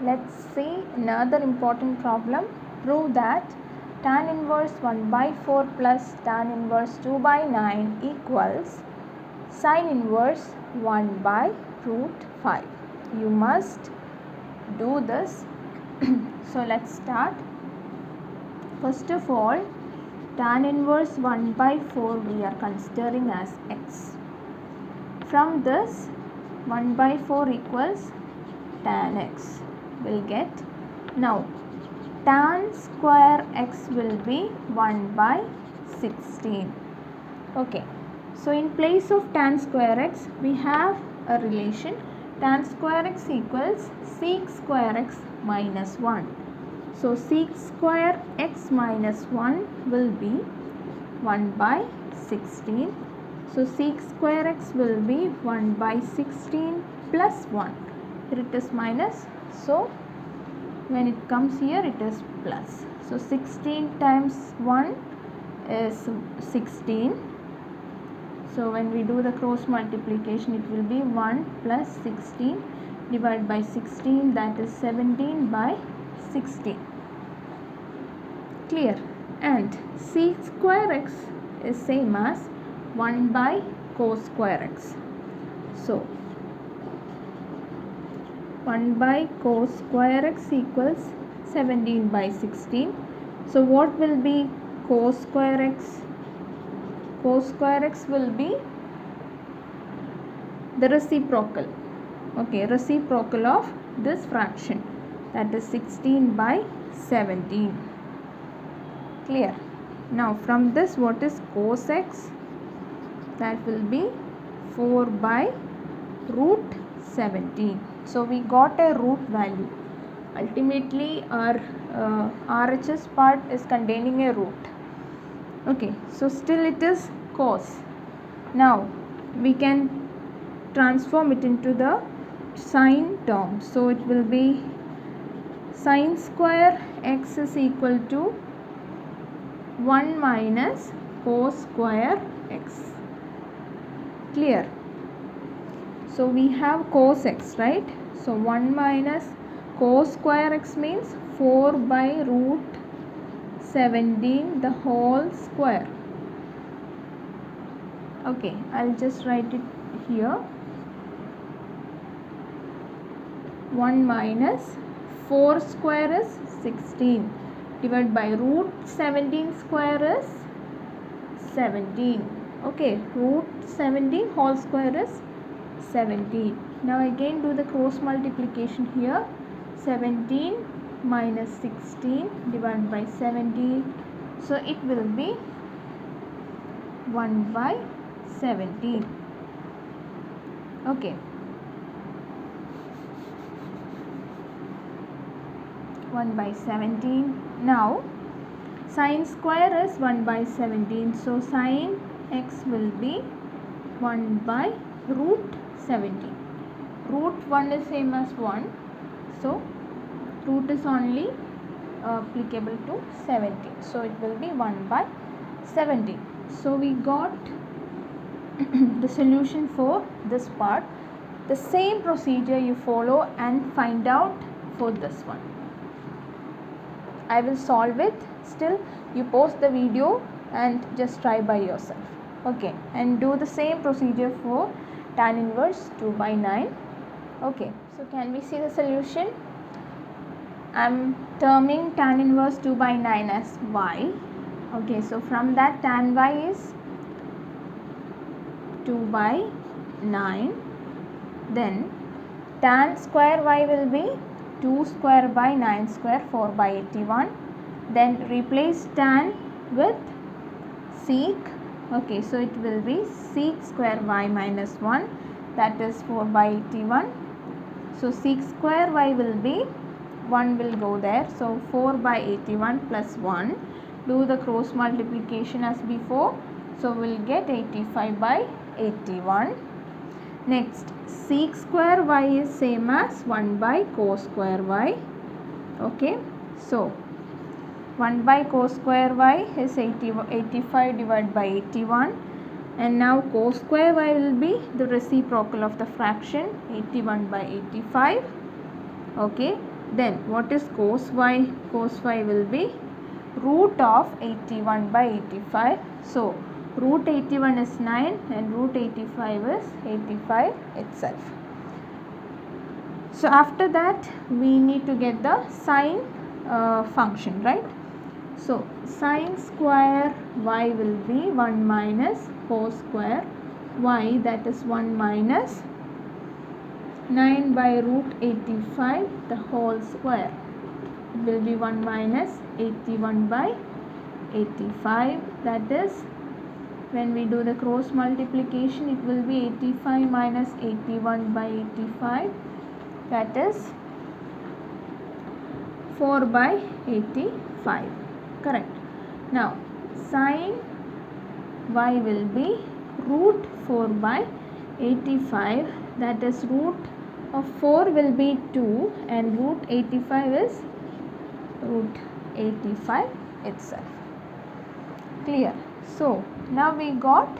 Let's see another important problem. Prove that tan inverse 1 by 4 plus tan inverse 2 by 9 equals sin inverse 1 by root 5. You must do this. So let's start. First of all, tan inverse 1 by 4 we are considering as x. From this, 1 by 4 equals tan x will get. Now tan square x will be 1 by 16. Okay, so in place of tan square x we have a relation tan square x equals sec square x minus 1. So sec square x minus 1 will be 1 by 16. So sec square x will be 1 by 16 plus 1. Here it is minus, so when it comes here it is plus. So 16 times 1 is 16. So when we do the cross multiplication it will be 1 plus 16 divided by 16, that is 17 by 16. Clear? And sec square x is same as 1 by cos square x. So 1 by cos square x equals 17 by 16. So what will be cos square x? Cos square x will be the reciprocal. Okay, reciprocal of this fraction, that is 16 by 17. Clear? Now from this, what is cos x? That will be 4 by root 17. So we got a root value. Ultimately our RHS part is containing a root. Okay, so still it is cos. Now we can transform it into the sine term. So it will be sine square x is equal to 1 minus cos square x. Clear? So we have cos x, right? So 1 minus cos square x means 4 by root 17 the whole square. Okay, I'll just write it here. 1 minus 4 square is 16 divided by root 17 square is 17. Okay, root 17 whole square is 17. Now again do the cross multiplication here. 17 minus 16 divided by 17. So it will be 1 by 17. Okay. 1 by 17. Now sine square is 1 by 17. So sine x will be 1 by root 17. Root 1 is same as 1. So root is only applicable to 17. So it will be 1 by 17. So we got the solution for this part. The same procedure you follow and find out for this one. I will solve it. Still you pause the video and just try by yourself. Okay, and do the same procedure for tan inverse 2 by 9. Okay, so can we see the solution? I am terming tan inverse 2 by 9 as y. Okay, so from that tan y is 2 by 9. Then tan square y will be 2 square by 9 square, 4 by 81. Then replace tan with sec. Okay, so it will be sec square y minus 1, that is 4 by 81. So sec square y will be 1 will go there. So 4 by 81 plus 1. Do the cross multiplication as before. So we will get 85 by 81. Next, sec square y is same as 1 by cos square y. Okay, so 1 by cos square y is 85 divided by 81. And now cos square y will be the reciprocal of the fraction 81 by 85. Okay, Then what is cos y? Cos y will be root of 81 by 85. So root 81 is 9 and root 85 is 85 itself. So after that we need to get the sine function, right? So sine square y will be 1 minus cos square y, that is 1 minus 9 by root 85 the whole square. It will be 1 minus 81 by 85, that is, when we do the cross multiplication, it will be 85 minus 81 by 85, that is 4 by 85, correct. Now sine y will be root 4 by 85, that is root of 4 will be 2 and root 85 is root 85 itself. Clear? So now we got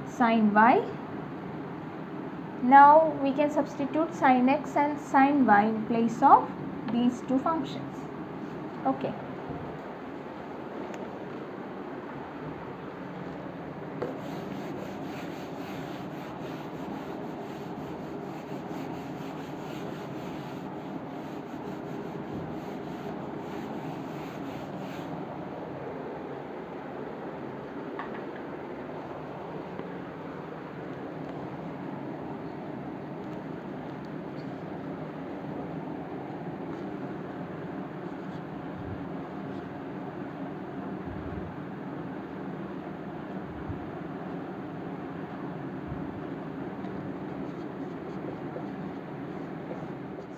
sine y. Now we can substitute sin x and sin y in place of these two functions. Okay.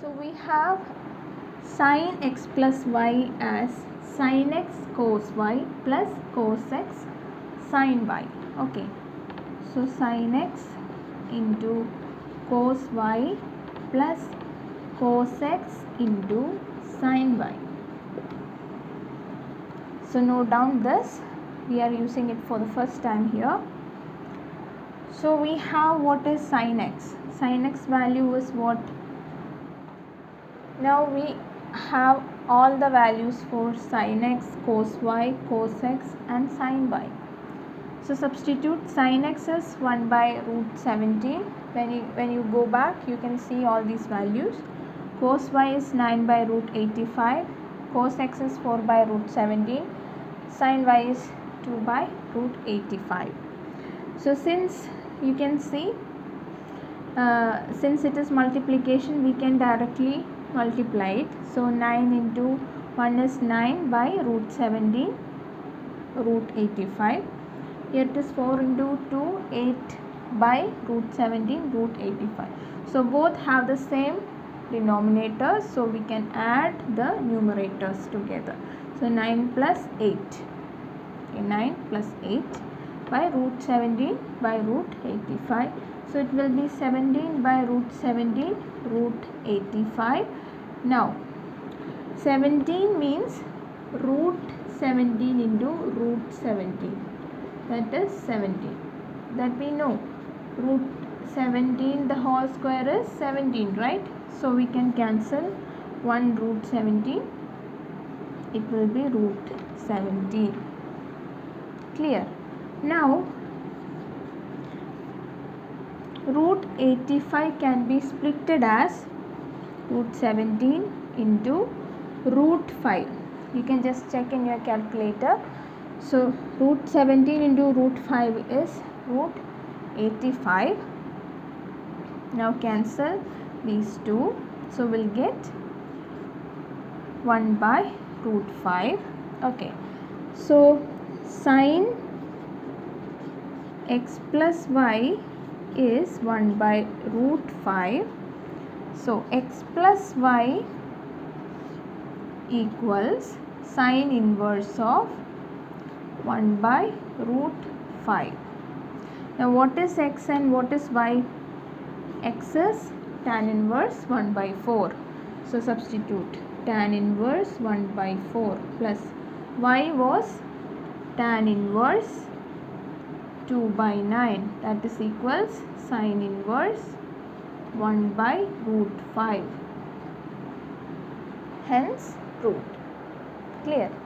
So we have sin x plus y as sin x cos y plus cos x sin y. Okay. So sin x into cos y plus cos x into sin y. So note down this. We are using it for the first time here. So we have what is sin x. Sin x value is what? Now we have all the values for sin x, cos y, cos x and sin y. So substitute sin x as 1 by root 17. When you go back, you can see all these values. Cos y is 9 by root 85. Cos x is 4 by root 17. Sin y is 2 by root 85. So since you can see, since it is multiplication, we can directly multiply it. So 9 into 1 is 9 by root 17 root 85. Here it is 4 into 2, 8 by root 17 root 85. So both have the same denominator, so we can add the numerators together. So 9 plus 8, okay, 9 plus 8 by root 17 by root 85. So it will be 17 by root 17 root 85. Now 17 means root 17 into root 17, that is 17, that we know. Root 17 the whole square is 17, right? So we can cancel 1 root 17, it will be root 17. Clear? Now root 85 can be splitted as root 17 into root 5. You can just check in your calculator. So root 17 into root 5 is root 85. Now cancel these two. So we'll get 1 by root 5. Okay. So sin x plus y is 1 by root 5. So x plus y equals sin inverse of 1 by root 5. Now what is x and what is y? X is tan inverse 1 by 4. So substitute tan inverse 1 by 4 plus y was tan inverse 2 by 9, that is equals sin inverse 1 by root 5. hence proved. Clear?